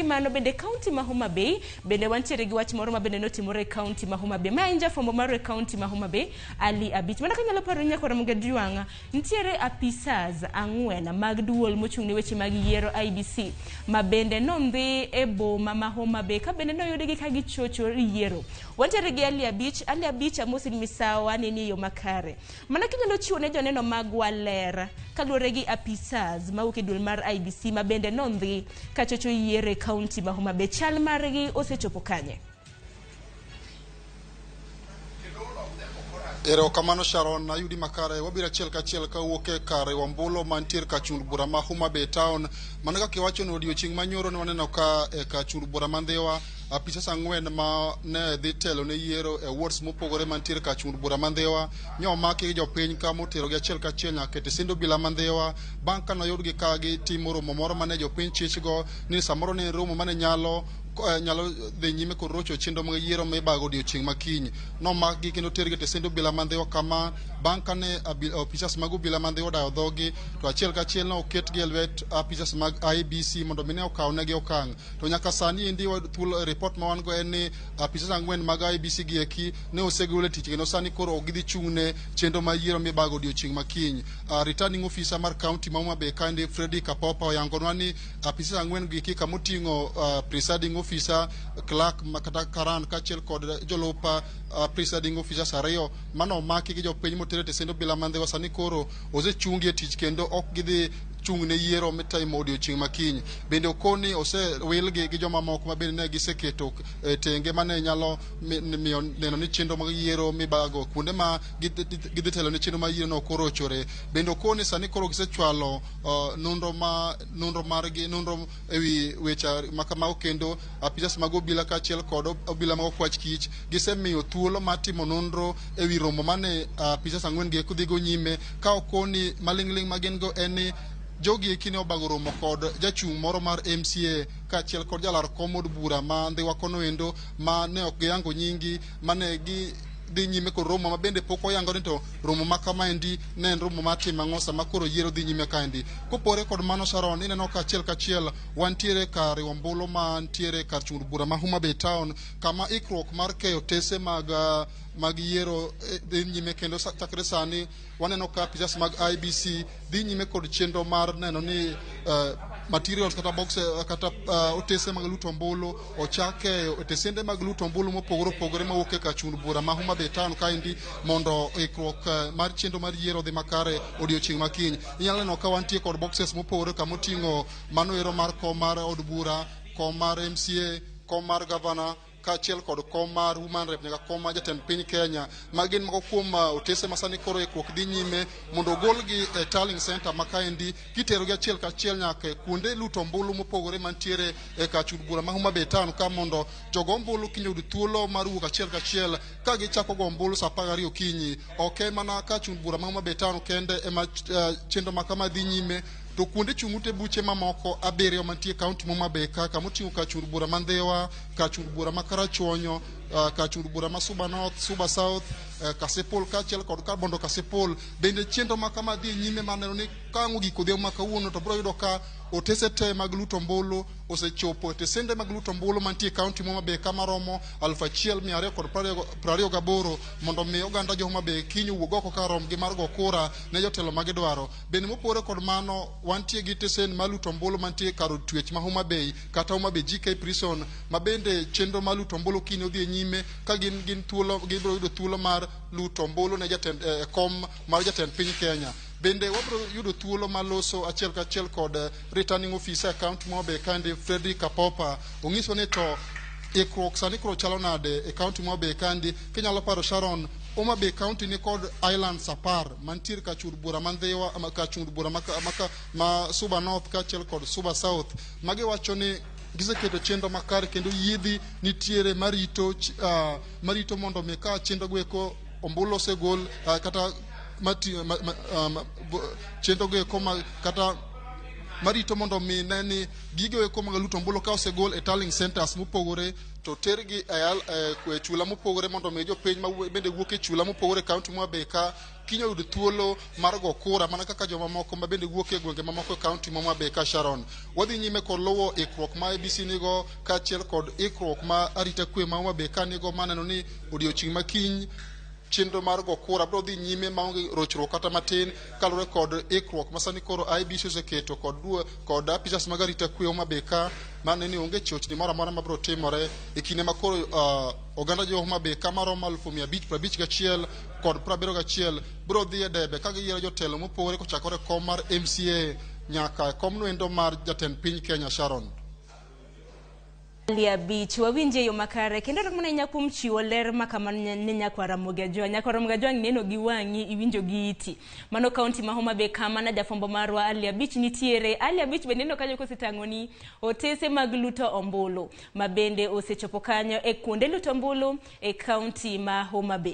Mano bende county ma Homa Bay bende wantiere gi wach moro ma bende notimore county ma Homa Bay ma inja fombo mar county ma Homa Bay ali abich mana kanyalo paro nyako Ramogi juanga ntiere Apisas ang'wen mag duol mochung' ne weche mag yiero IBC ma bende nondhi e boma ma Homa Bay ka bende noyudgi ka gichocho yiero wantiere gi ali abich amosi misawa ni yo makare mana kanyalo chiwo ne joneno mag waler kaluwore gi Apisas mawuok e duol mar IBC ma bende nondhi ka chocho yiero county ma Homa Bay chal margi osechopo kanye. Ero kamano Sharon na yudi makare wabira chiel ka wuoke kare wambulo mantier ka chung bura ma Homa Bay town managa kiwacho no odiochieng' manyoro ne waneno ka ka chung bura mandhewa Apisas ang'wen ma ne dhi telo ne yiero e wards mopogore mantier ka chung bura mandhewa Omaki gi jopiny ka motero gi achiel nyaka e sindo bila mandhewa bang' ka noyudgi ka gi timo romo moro mane jopiny chichgo ni samoro ne romo mane nyalo dhi nyime kod rocho chenro mag yiero mibago odiochieng' makiny nomaki kendo tergi e sindo bila mandhewa kama bang' kane Apisas mag obila mandhewa odayo dhogi to achiel no oketgi e lwet Apisas mag IBC mondo mine okawnegi okang' to nyaka sani endi report ma wan go en ni Apisas ang'wen mag IBC gi eki ne osegol e tich kendo sani koro gidhi chung'ne chenro mar yiero mibago odiochieng' makiny. Returning officer mar county ma Homa Bay kandi Freddy Kapopa oyangonwa ni Apisas ang'wen gi eki kamoting'o presiding officer clerk makata karan kachiel kod jolupa presiding officers ariyo mano omaki gi jopiny motere e sendo bila mandhewa sani koro osechungi e tich kendo ok gidhi chung' ne yiero mitimo odiochieng' makiny bende okoni osewilgi gi joma moko ma bende ne giseketo tenge mane nyalo miyo neno ni chenro mag yiero mibago kuonde ma gidhi telo ne chenro mag yiero no korochore bende okoni sani koro gisechwalo nonro margi ewi weche makamago kendo Apisas mag obila kachiel kod obila mag okwach kich gisemiyo thuolo mar timo nonro ewi romo mane Apisas ang'wen gi kudhigo nyime ka okoni maling'ling ma gin go en ni jogi ekine obago romo kod jachung' moro mar MCA kachiel kod jalar kom od bura ma ndhiwa kono endo ma ne ok giyango nyingi mane dhi nyime kod romo ma bende pok oyango ni to romo ma kamaendi ne en romo matimo ang'o sama koro yiero dhi nyime kaendi. Kopore kod mano Sharon ineno ka achiel wantiere kar ombulu mantiere kar chung' bura ma Homa Bay town kama ikruok mar keyo tese mag yiero dhi nyime kendo chakre sani waneno ka Apisas mag IBC dhi nyime kod chenro mar neno ni materials kata box kata otese mag luto ombulu ochake otesende mag luto ombulu mopogore mawuok e chung' bura ma Homa Bay town kaendi mondo ikruok mar chenro mar yiero dhi makare odiochieng' makiny. Inyalo neno ka wantie kod boxes mopogore kamoting'o mano ero mar kom mar od bura, kom mar MCA, kom mar governor kachiel kod kom mar human rep nyaka kom mar jatend piny Kenya ma gin moko kuom otese masani koro ikruok dhi nyime mondo ogolgi e tallying center makaendi kiterogi achiel kachiel nyaka kuonde luto ombulu mopogore mantiere e kachung' bura ma Homa Bay town ka mondo jogo ombulu kiny yud thuolo mar wuok achiel kachiel ka gichako go ombulu sa 12 okinyi. Ok mana kachung' bura ma Homa Bay town kende ema chenro makama dhi nyime to kuonde chung'ute buche mamoko 7 mantie kaunti Homa Bay kaka moting'o kachung' bura mandhewa, kachung' bura ma Karachuonyo, kachung' bura ma Suba North, Suba South, Kasipul kachiel kod Kabondo Kasipul bende chenro makama dhi nyime maneno ni kang'o giko odhiambo ma kawuono to biro yudo ka otese te mag luto ombulu osechopo tesende mag luto ombulu mantie kaunti Homa Bay kama romo 1228 mondo mi oganda jo Homa Bay kiny wuog oko ka rom gi mar go kura ne jotelo ma gidwaro. Bende mopore kod mano wantie gi tesend mag luto ombulu mantie kar twech ma Homa Bay kata Homa Bay GK prison ma bende chenro mag luto ombulu kiny odhi nyime ka gin thuolo gibiro yudo thuolo mar luto ombulu ne jatend kom mar jatend piny Kenya. Bende wabro yudo thuolo maloso achiel kachiel kod returning officer account Homa Bay kandi Freddy Kapopa onyiso ni to ikruok sani koro chalo nade e county Homa Bay kandi kinyalo paro Sharon Homa Bay county ni kod islands 10 mantiere kachung' bura mandhewa kachung' bura ma Suba North kachiel kod Suba South magi wacho ni giseketo chenro makare kendo yiedhi nitiere marito mondo mi ka chenro gweko ombulu osegol kata chenro gweko kata marito mondo mi neni gige eko mag luto ombulu ka osegol e tallying centers mopogore to tergi e chula mopogore mondo mi jopiny ma bende wuok e chula mopogore kaunti ma be ka kinyo yud thuolo mar go kura mana kaka joma moko ma bende wuok e gwenge mamoko e kaunti ma be ka Sharon. Wadhi nyime kod luwo ikruok ma ABC nigo kaachiel kod ikruok ma arita kwe ma be ka nigo maneno ni odiochieng' makiny chenro mar go kura bro dhi nyime maonge rochruok kata matin kalure kod ikruok masani koro IBC oseketo kod Apisas mag arita kwe ma be ka mane ni onge chochni moro amora mabro timore e kinde ma koro oganda jo Homa be kama romo 551 kod 71 bro dhi e debe ka giyiero jotelo mopogore kochakore kom mar MCA nyaka komno endo mar jatend piny Kenya Sharon. Abich wawinje yo makare kendo rakmana nyakum chiwo ler makamano ne nyakwa Ramogi ajwang neno gi wangi iwinjo gi iti mano kaunti ma Homa be kama na jafombo marwa Abich nitiere Abich be neno kanyo kositangoni otese mag luto ombulu mabende osechopo kanyo e kuonde luto ombulu e kaunti ma Homa be